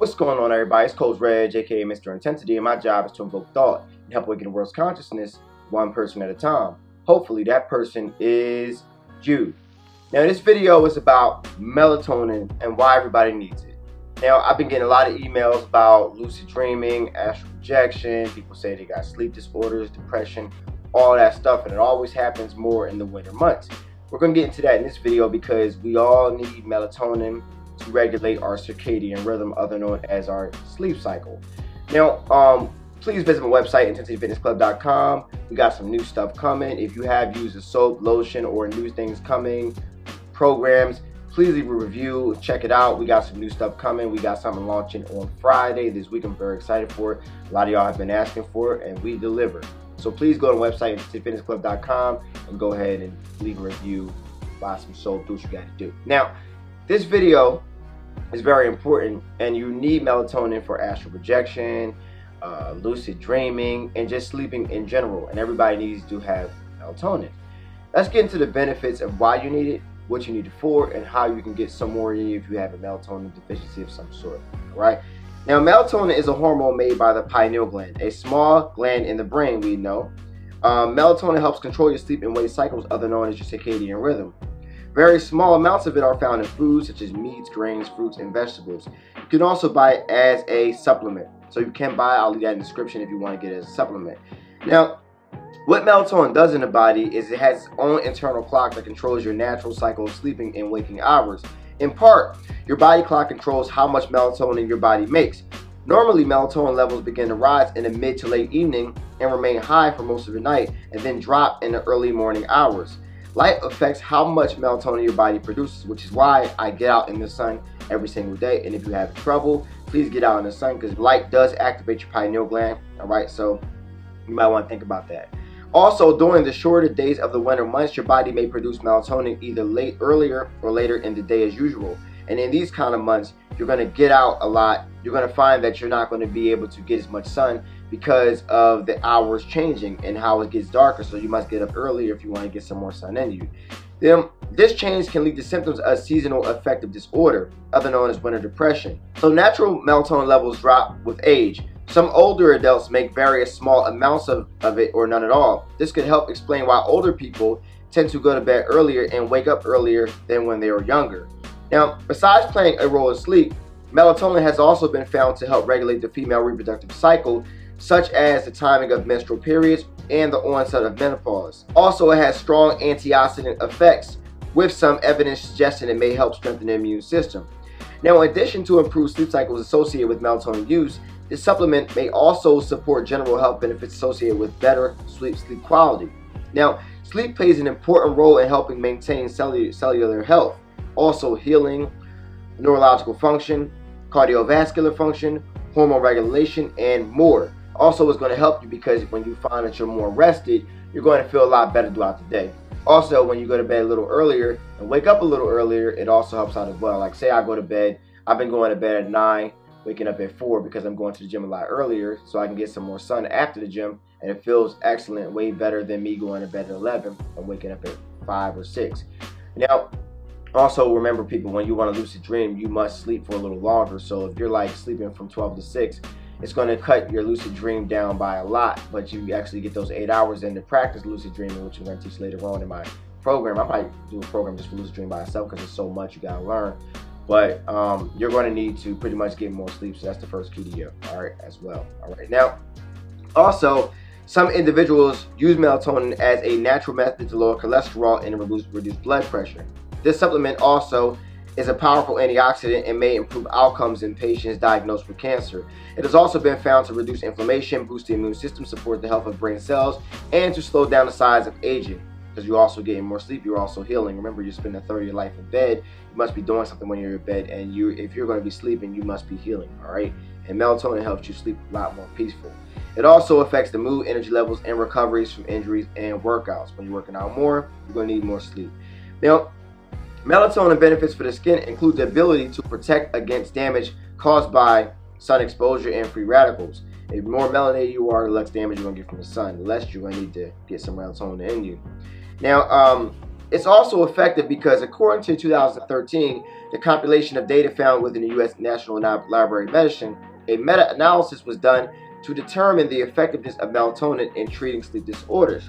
What's going on, everybody? It's Coach Reg, aka Mr. Intensity, and my job is to invoke thought and help awaken the world's consciousness one person at a time. Hopefully that person is you. Now this video is about melatonin and why everybody needs it. Now I've been getting a lot of emails about lucid dreaming, astral projection, people say they got sleep disorders, depression, all that stuff, and it always happens more in the winter months. We're going to get into that in this video because we all need melatonin to regulate our circadian rhythm, other known as our sleep cycle. Now, please visit my website, intensityfitnessclub.com. We got some new stuff coming. If you have used a soap, lotion, or new things coming, programs, please leave a review, check it out. We got some new stuff coming. We got something launching on Friday this week. I'm very excited for it. A lot of y'all have been asking for it, and we deliver. So please go to the website, intensityfitnessclub.com, and go ahead and leave a review, buy some soap, do what you got to do. Now, this video is very important, and you need melatonin for astral projection, lucid dreaming, and just sleeping in general. And everybody needs to have melatonin. Let's get into the benefits of why you need it, what you need it for, and how you can get some more in you if you have a melatonin deficiency of some sort. All right. Now, melatonin is a hormone made by the pineal gland, a small gland in the brain, we know. Melatonin helps control your sleep and wake cycles, other known as your circadian rhythm. Very small amounts of it are found in foods such as meats, grains, fruits, and vegetables. You can also buy it as a supplement. So you can buy it, I'll leave that in the description if you want to get it as a supplement. Now, what melatonin does in the body is it has its own internal clock that controls your natural cycle of sleeping and waking hours. In part, your body clock controls how much melatonin your body makes. Normally, melatonin levels begin to rise in the mid to late evening and remain high for most of the night and then drop in the early morning hours. Light affects how much melatonin your body produces, which is why I get out in the sun every single day. And if you have trouble, please get out in the sun because light does activate your pineal gland. All right, so you might want to think about that. Also, during the shorter days of the winter months, your body may produce melatonin either earlier or later in the day as usual. And in these kind of months, you're going to get out a lot. You're going to find that you're not going to be able to get as much sun because of the hours changing and how it gets darker. So you must get up earlier if you want to get some more sun in you. Then this change can lead to symptoms of seasonal affective disorder, other known as winter depression. So natural melatonin levels drop with age. Some older adults make various small amounts of it or none at all. This could help explain why older people tend to go to bed earlier and wake up earlier than when they were younger. Now, besides playing a role in sleep, melatonin has also been found to help regulate the female reproductive cycle, such as the timing of menstrual periods and the onset of menopause. Also, it has strong antioxidant effects, with some evidence suggesting it may help strengthen the immune system. Now, in addition to improved sleep cycles associated with melatonin use, this supplement may also support general health benefits associated with better sleep quality. Now, sleep plays an important role in helping maintain cellular health, also healing, neurological function, cardiovascular function, hormone regulation, and more. Also, it's going to help you because when you find that you're more rested, you're going to feel a lot better throughout the day. Also, when you go to bed a little earlier and wake up a little earlier, it also helps out as well. Like say I go to bed, I've been going to bed at 9, waking up at 4 because I'm going to the gym a lot earlier so I can get some more sun after the gym, and it feels excellent, way better than me going to bed at 11 and waking up at 5 or 6. Now, also remember people, when you want to lucid dream, you must sleep for a little longer. So if you're like sleeping from 12 to 6, it's going to cut your lucid dream down by a lot, but you actually get those 8 hours in to practice lucid dreaming, which I'm going to teach later on in my program. I might do a program just for lucid dream by itself because there's so much you got to learn. But you're going to need to pretty much get more sleep, so that's the first key to you, all right, as well. All right, now, also, some individuals use melatonin as a natural method to lower cholesterol and reduce blood pressure. This supplement also is a powerful antioxidant and may improve outcomes in patients diagnosed with cancer. It has also been found to reduce inflammation, boost the immune system, support the health of brain cells, and to slow down the signs of aging. Because you're also getting more sleep, you're also healing. Remember, you're spending a third of your life in bed. You must be doing something when you're in bed, and if you're going to be sleeping, you must be healing, all right? And melatonin helps you sleep a lot more peaceful. It also affects the mood, energy levels, and recoveries from injuries and workouts. When you're working out more, you're going to need more sleep. Now, melatonin benefits for the skin include the ability to protect against damage caused by sun exposure and free radicals. The more melanated you are, the less damage you're going to get from the sun. The less you're going to need to get some melatonin in you. Now, It's also effective because, according to 2013, the compilation of data found within the U.S. National Library of Medicine, a meta-analysis was done to determine the effectiveness of melatonin in treating sleep disorders.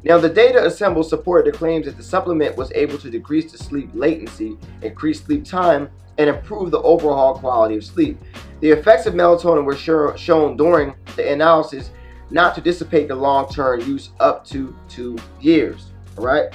Now, the data assembled supported the claims that the supplement was able to decrease the sleep latency, increase sleep time, and improve the overall quality of sleep. The effects of melatonin were shown during the analysis not to dissipate the long-term use up to 2 years. All right?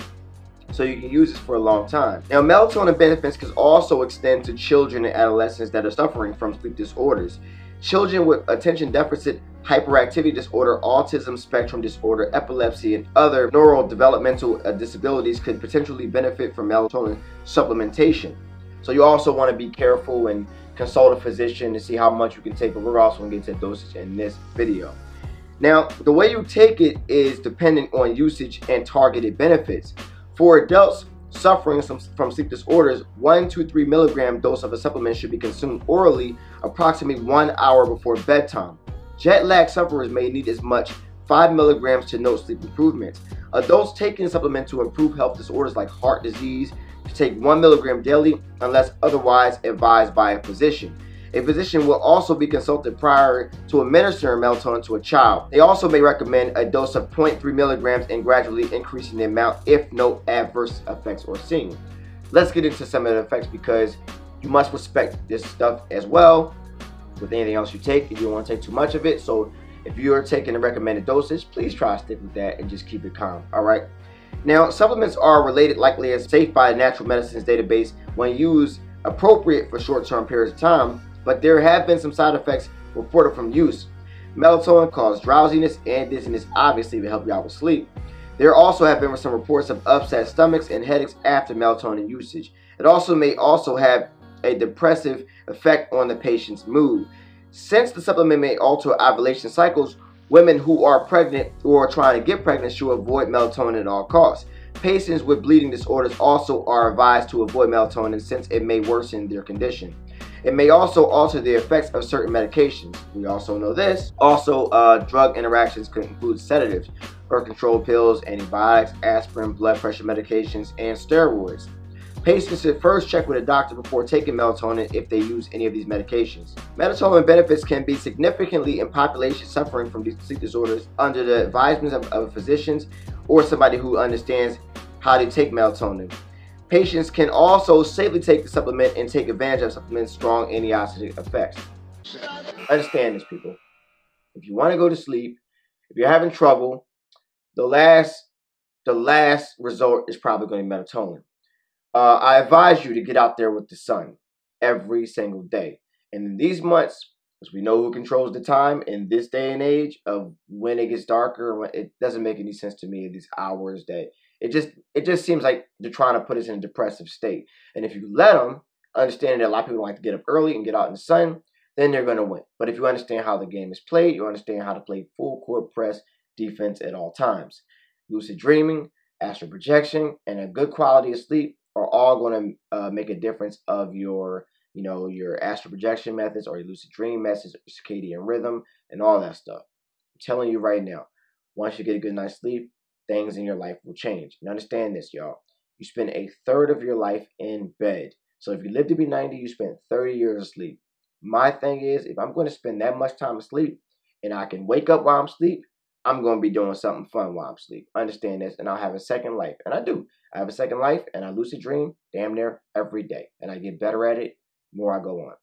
So you can use this for a long time. Now, melatonin benefits can also extend to children and adolescents that are suffering from sleep disorders. Children with attention deficit hyperactivity disorder, autism spectrum disorder, epilepsy, and other neurodevelopmental disabilities could potentially benefit from melatonin supplementation. So you also want to be careful and consult a physician to see how much you can take, but we're also going to get to dosage in this video. Now, the way you take it is dependent on usage and targeted benefits. For adults suffering from sleep disorders, 1 to 3 milligram dose of a supplement should be consumed orally approximately 1 hour before bedtime. Jet lag sufferers may need as much 5 milligrams to note sleep improvements. Adults taking the supplement to improve health disorders like heart disease should take 1 milligram daily unless otherwise advised by a physician. A physician will also be consulted prior to administering melatonin to a child. They also may recommend a dose of 0.3 milligrams and gradually increasing the amount if no adverse effects are seen. Let's get into some of the effects because you must respect this stuff as well with anything else you take. You don't want to take too much of it. So if you're taking the recommended dosage, please try to stick with that and just keep it calm. All right. Now, supplements are related likely as safe by the Natural Medicines Database when used appropriate for short-term periods of time, but there have been some side effects reported from use. Melatonin causes drowsiness and dizziness, obviously, to help you out with sleep. There also have been some reports of upset stomachs and headaches after melatonin usage. It also may have a depressive effect on the patient's mood. Since the supplement may alter ovulation cycles, women who are pregnant or trying to get pregnant should avoid melatonin at all costs. Patients with bleeding disorders also are advised to avoid melatonin since it may worsen their condition. It may also alter the effects of certain medications. We also know this. Also, drug interactions could include sedatives, birth control pills, antibiotics, aspirin, blood pressure medications, and steroids. Patients should first check with a doctor before taking melatonin if they use any of these medications. Melatonin benefits can be significantly in populations suffering from these sleep disorders under the advisement of physicians or somebody who understands how to take melatonin. Patients can also safely take the supplement and take advantage of supplement's strong antioxidant effects. Understand this, people. If you want to go to sleep, if you're having trouble, the last resort is probably going to be melatonin. I advise you to get out there with the sun every single day. And in these months, because we know who controls the time in this day and age of when it gets darker, it doesn't make any sense to me, these hours that it just seems like they're trying to put us in a depressive state. And if you let them, understanding that a lot of people like to get up early and get out in the sun, then they're going to win. But if you understand how the game is played, you understand how to play full court press defense at all times. Lucid dreaming, astral projection, and a good quality of sleep are all going to make a difference of your astral projection methods or your lucid dream methods, circadian rhythm, and all that stuff. I'm telling you right now, once you get a good night's sleep, things in your life will change. And understand this, y'all. You spend 1/3 of your life in bed. So if you live to be 90, you spend 30 years asleep. My thing is, if I'm going to spend that much time asleep and I can wake up while I'm asleep, I'm going to be doing something fun while I'm asleep. Understand this, and I'll have a second life. And I do. I have a second life, and I lucid dream damn near every day. And I get better at it the more I go on.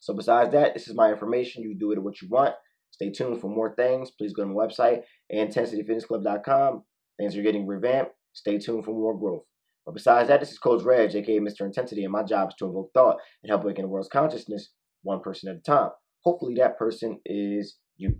So besides that, this is my information. You do it what you want. Stay tuned for more things. Please go to my website, A10sityfitnessclub.com. Things are getting revamped. Stay tuned for more growth. But besides that, this is Coach Reg, aka Mr. Intensity, and my job is to invoke thought and help awaken the world's consciousness one person at a time. Hopefully that person is you.